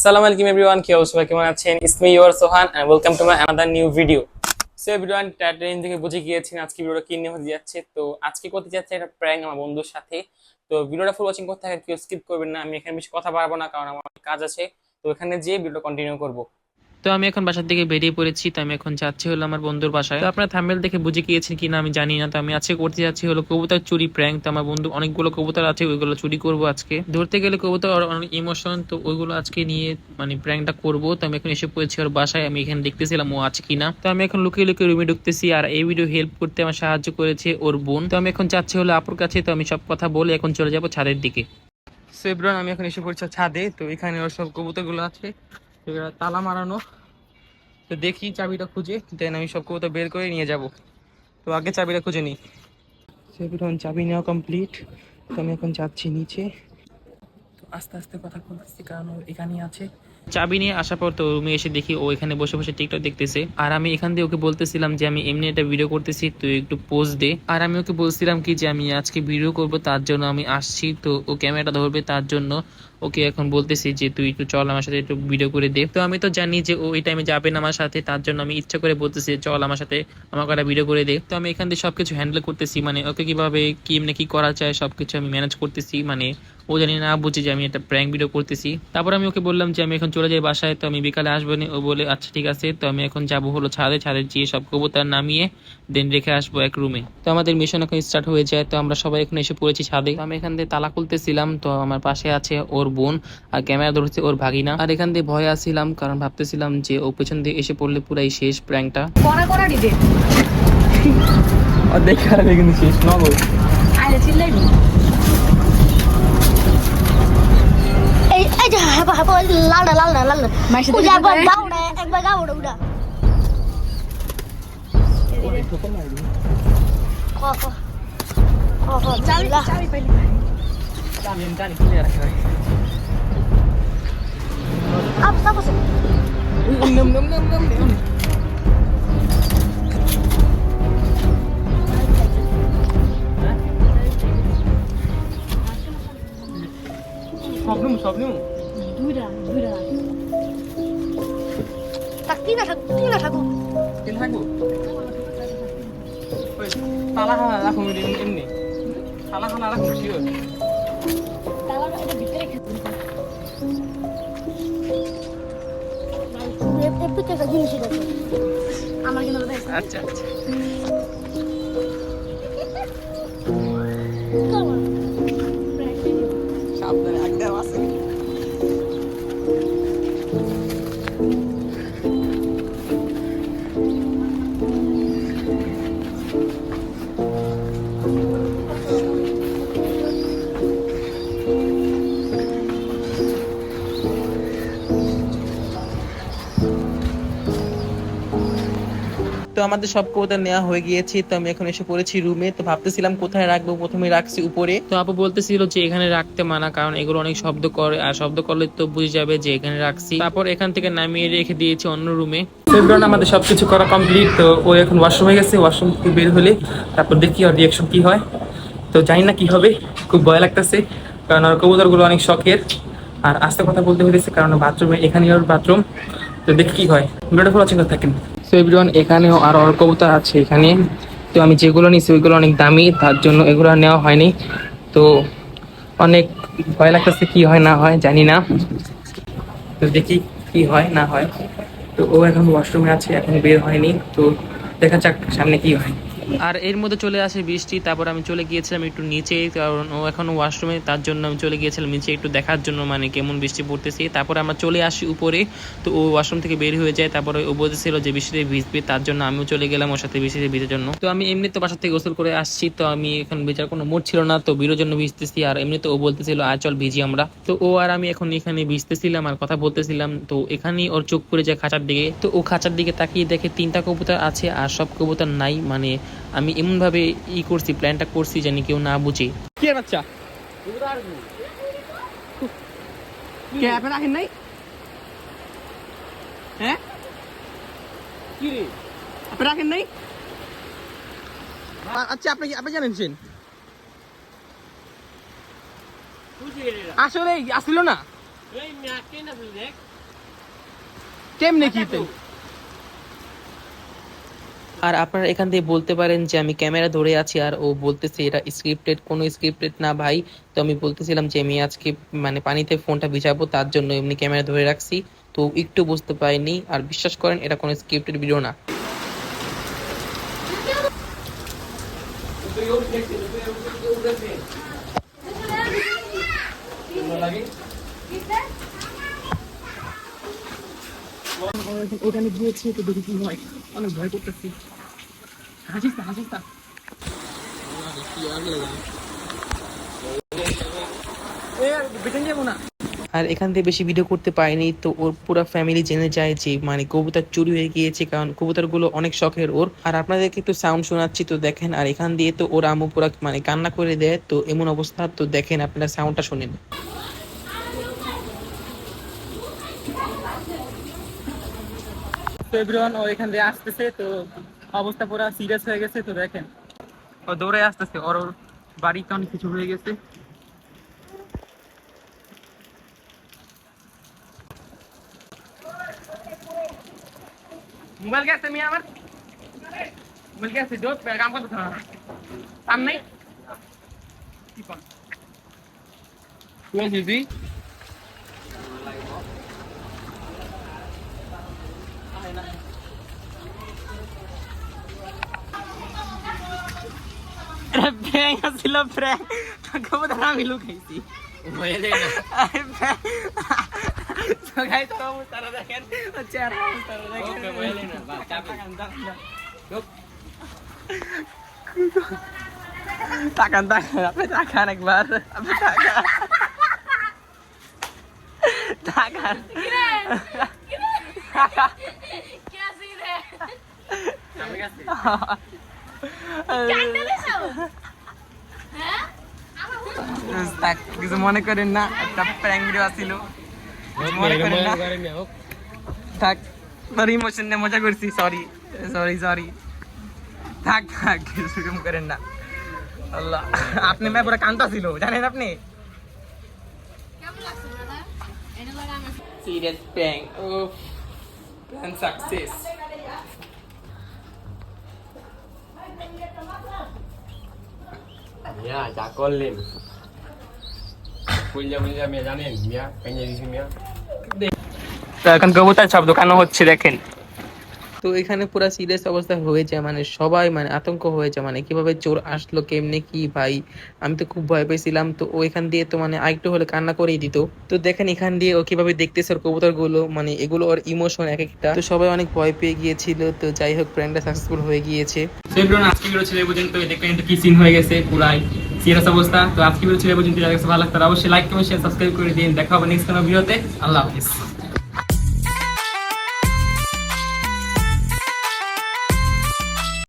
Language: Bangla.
আসসালামু আলাইকুম এভরিওয়ান, কি অবস্থা, সবাই কেমন আছেন? It's me your Sohan and welcome to my another new video. So everyone, train থেকে বুঝে গিয়েছেন আজকে ভিডিওটা কি নিয়ে হতে যাচ্ছে। তো আজকে করতে যাচ্ছে একটা প্র্যাঙ্ক আমার বন্ধুর সাথে। তো ভিডিওটা ফুল ওয়াচিং করতে থাকেন, কেউ স্কিপ করবেন না। আমি এখানে বেশি কথা বাড়াবো না, কারণ আমার অনেক কাজ আছে। তো এখানে যেয়ে ভিডিওটা কন্টিনিউ করবো। তো আমি এখন বাসা থেকে বেরিয়ে পড়েছি। তো আমি এখন যাচ্ছি হলো আমার বন্ধুর বাসায়। তো আপনারা থাম্বনেল দেখে বুঝে গিয়েছেন কিনা আমি জানি না। তো আমি আজকে করতে যাচ্ছি হলো কবুতর চুরি প্র্যাঙ্ক। তো আমার বন্ধু অনেকগুলো কবুতর আছে, ওইগুলো চুরি করব আজকে। ধরতে গেলে কবুতর অনেক ইমোশন, তো ওইগুলো আজকে নিয়ে মানে প্র্যাঙ্কটা করব। তো আমি এখন এসে পড়েছি ওর বাসায়। আমি এখানে দেখতেছিলাম ও আছে কিনা। তো আমি এখন লুকিয়ে লুকিয়ে রুমে ঢুকতেছি। আর এই ভিডিও হেল্প করতে আমার সাহায্য করেছে ওর বোন। তো আমি এখন যাচ্ছি হলো আপুর কাছে। তো আমি সব কথা বলে এখন চলে যাব ছাদের দিকে। সো এভরিওয়ান, আমি এখন এসে পড়েছি ছাদে। তো এখানে ওর সব কবুতরগুলো আছে, তালা মারানো। তো দেখি চাবিটা খুঁজে, দেন আমি সব কবুতর বের করে নিয়ে যাব। তো আগে চাবিটা খুঁজে নিই। সেগুলো চাবি নেওয়া কমপ্লিট। তো আমি এখন যাচ্ছি নিচে। তো আস্তে আস্তে কথা বলতেছি, কারণ ও এখানেই আছে। চাবি নিয়ে আসার পর তো রুমে এসে দেখি ও এখানে বসে বসে টিকটক দেখতেছে। আর আমি এখান দিয়ে ওকে বলতেছিলাম যে আমি এমনি একটা ভিডিও করতেছি, তুই একটু পোজ দে। আর আমি ওকে বলছিলাম কি যে আমি আজকে ভিডিও করব, তার জন্য আমি আসছি। তো ও ক্যামেরাটা ধরবে, তার জন্য ওকে এখন বলতেছি যে তুই একটু চল আমার সাথে একটু ভিডিও করে দে। তো আমি তো জানি যে ও এই টাইমে যাবে না আমার সাথে, তার জন্য আমি ইচ্ছা করে বলতেছি চল আমার সাথে আমার একটা ভিডিও করে দে। তো আমি এখান দিয়ে সবকিছু হ্যান্ডেল করতেছি, মানে ওকে কিভাবে কি এমনি কি করা যায় সবকিছু আমি ম্যানেজ করতেছি। মানে ও জানি না বুঝি যে আমি একটা প্র্যাঙ্ক ভিডিও করতেছি। তারপর আমি ওকে বললাম যে আমি এখন চলে যাই বাসায়, তো আমি বিকালে আসবো না। ও বলে আচ্ছা ঠিক আছে। তো আমি এখন যাবো হলো ছাদে গিয়ে সব কবুতর নামিয়ে দেন রেখে আসবো এক রুমে। তো আমাদের মিশন এখন স্টার্ট হয়ে যায়। তো আমরা সবাই এখন এসে পড়েছি ছাদে। আমি এখান দিয়ে তালা খুলতেছিলাম, তো আমার পাশে আছে ওর বোন আর ক্যামেরা ধরছে ওর ভাগিনা। আর এখান দিয়ে ভয় আসছিলাম, কারণ ভাবতেছিলাম যে ও পেছন দিয়ে এসে পড়লে পুরাই শেষ প্র্যাঙ্কটা। করা করা দিতে আর দেখে আর কিন্তু শেষ নগর। আরে চিল্লাইবি এই এই যে হ্যাঁ হ্যাঁ লাল লাল লাল মাইসে উড়া একবার গাও না একবার গাও উড়া খ খ খ খ চাবি লা চাবি পাইলি আমি জানি কি রাখা হয়। আপ সাপ আছে নম নম নম নম নম। সবনুম দুইটা দুইটা তাকি না থাকো কেন থাকবো? ওই তালা খানা রাখুন এমনি, তালা খানা রাখুন শিওর। তালা এটা ভিতরে খেতে এপিক একটা জিনিস আছে আমার কিন্তু ওটা আচ্ছা আচ্ছা। সাবধানে আগে আছে। তো আমাদের সব কবুতর নেওয়া হয়ে গিয়েছে। তো আমি এখন এসে পড়েছি রুমে। তো ভাবতেছিলাম কোথায় রাখবো, প্রথমে রাখছি উপরে। তো আপু বলতেছিল যে এখানে রাখতে মানা, কারণ এগুলো অনেক শব্দ করে, আর শব্দ করলে তো বুঝে যাবে যে এখানে রাখছি। তারপর এখান থেকে নামিয়ে রেখে দিয়েছি অন্য রুমে। আমাদের সবকিছু করা কমপ্লিট। তো ও এখন ওয়াশরুমে গেছে, ওয়াশরুম থেকে বের হলে তারপর দেখি ওর রিয়াকশন কি হয়। তো জানি না কি হবে, খুব ভয় লাগতেছে, কারণ ওর কবুতরগুলো অনেক শখের। আর আস্তে কথা বলতে হয়েছে, কারণ বাথরুমে এখানে ওর বাথরুম। তো দেখি কি হয়, ভিডিওটা ফুল ওয়াচিং করতে থাকেন। সো এভরিওয়ান, এখানেও আর ওর কবুতর আছে এখানে। তো আমি যেগুলো নিচ্ছি ওইগুলো অনেক দামি, তার জন্য এগুলো নেওয়া হয়নি। তো অনেক ভয় লাগতেছে, কি হয় না হয় জানি না। তো দেখি কি হয় না হয়। তো ও এখন ওয়াশরুমে আছে, এখন বের হয়নি। তো দেখা যাক সামনে কি হয়। আর এর মধ্যে চলে আসে বৃষ্টি। তারপর আমি চলে গিয়েছিলাম একটু নিচে, কারণ ও এখন ওয়াশরুমে, তার জন্য আমি চলে গিয়েছিলাম নিচে একটু দেখার জন্য মানে কেমন বৃষ্টি পড়তেছে। তারপর আমরা চলে আসি উপরে। তো ও ওয়াশরুম থেকে বের হয়ে যায়। তারপরে ও বলতেছিল যে বৃষ্টিতে ভিজবে, তার জন্য আমিও চলে গেলাম ওর সাথে বৃষ্টিতে ভিজার জন্য। তো আমি এমনি তো বাসা থেকে গোসল করে আসছি, তো আমি এখন ভেজার কোনো মুড ছিল না, তো ভিডিওর জন্য ভিজতেছি। আর এমনি তো ও বলতেছিল আয় চল ভিজি আমরা। তো ও আর আমি এখন এখানে ভিজতেছিলাম আর কথা বলতেছিলাম। তো এখানেই ওর চোখ পড়ে যায় খাঁচার দিকে। তো ও খাঁচার দিকে তাকিয়ে দেখে 3টা কবুতর আছে আর সব কবুতর নাই। মানে আমি এমন ভাবে করছি, প্ল্যানটা করছি জানি কেউ না বুঝে। কে বাচ্চা কে আপনি রাখেন নাই? হ্যাঁ কি রে আপনি রাখেন নাই? আচ্ছা আপনি আপনি জানেন আসলে আসছিল না কেমনে কি তাই? আর আপনারা এখান থেকে বলতে পারেন যে আমি ক্যামেরা ধরে আছি আর ও বলতেছে এটা স্ক্রিপ্টেড, কোনো স্ক্রিপ্টেড না ভাই। তো আমি বলতেছিলাম যে আমি আজকে মানে পানিতে ফোনটা ভিজাবো তার জন্য এমনি ক্যামেরা ধরে রাখছি। তো একটু বুঝতে পারিনি, আর বিশ্বাস করেন এটা কোনো স্ক্রিপ্টেড ভিডিও না। ওখানে গিয়েছি তো দেখি কি হয়, অনেক ভয় করতেছি। হাসিস না, হাসিস না। বেতন যাবো না। আর এখান থেকে বেশি ভিডিও করতে পারিনি, তো ওর পুরো ফ্যামিলি জেনে যায় যে মানে কবুতর চুরি হয়ে গিয়েছে, কারণ কবুতরগুলো অনেক শখের ওর। আর আপনাদেরকে একটু সাউন্ড শোনাচ্ছি, তো দেখেন। আর এখান দিয়ে তো ওর আম্মু পুরো মানে কান্না করে দেয়, তো এমন অবস্থা। তো দেখেন, আপনারা সাউন্ডটা শোনেন। তো এভরিওয়ান ও এখান দিয়ে আসতেছে, তো অবস্থা পুরো সিরিয়াস হয়ে গেছে। তো দেখেন ও দৌড়ে আসতেছে, ওর বাড়িতে অনেক কিছু হয়ে গেছে। মোবাইল গেছে মিয়া আমার, মোবাইল গেছে দোস্ত কাম করতে না সামনে কি কোন তুই আসিস তুই প্র্যাঙ্ক ছিল, প্র্যাঙ্ক কবুতর আমি লুকাইছি বলে না। তো গাইস কবুতর দেখেন, চেহারা কবুতর দেখেন। ওকে বলে না বাস তাকান তাকান, আপনি তাকান একবার, আপনি তাকান তাকান। কে আসি রে? আমি গেছি কান্দা দিছো? হ্যাঁ? তাক কিছু মনে করেন না, একটা প্র্যাঙ্ক ভিডিও ছিল, মনে করেন না। থাক, তোর ইমোশন নিয়ে মজা করছি, সরি সরি সরি। থাক থাক, কিছু কম করেন না। আল্লাহ, আপনি মেয়ে পুরো কান্তা ছিল জানেন আপনি। কেমন লাগছে দাদা? এটা লাগা আমি সিরিয়াস প্র্যাঙ্ক, ও প্ল্যান সাকসেস। মিয়া যা করলেন বুঝা বুঝা মিয়া জানেন মিয়া ভেঙে দিছি মিয়া। তো এখন কবুতর সব দোকানও হচ্ছে দেখেন। তো এখানে পুরো সিরিয়াস অবস্থা হয়ে যায়, মানে সবাই মানে আতঙ্ক হয়ে যায়, মানে কিভাবে চোর আসলো, কেমনে কি ভাই। আমি তো খুব ভয় পেয়েছিলাম। তো ও এখান দিয়ে তো মানে আরেকটু হলে কান্না করেই দিত। তো দেখেন এখান দিয়ে ও কিভাবে দেখতেছে ওর কবুতর গুলো, মানে এগুলো ওর ইমোশন এক একটা। তো সবাই অনেক ভয় পেয়ে গিয়েছিল। তো যাই হোক, প্র্যাঙ্কটা সাকসেসফুল হয়ে গিয়েছে। তো এভরিওয়ান আজকে ভিডিও ছিল এই পর্যন্ত। দেখবেন তো কি সিন হয়ে গেছে, পুরাই সিরিয়াস অবস্থা। তো আজকে ভিডিও ছিল এই পর্যন্ত। যারা ভালো লাগতো অবশ্যই লাইক কমেন্ট শেয়ার সাবস্ক্রাইব করে দিন। দেখা হবে নেক্সট কোনো ভিডিওতে। আল্লাহ হাফিজ।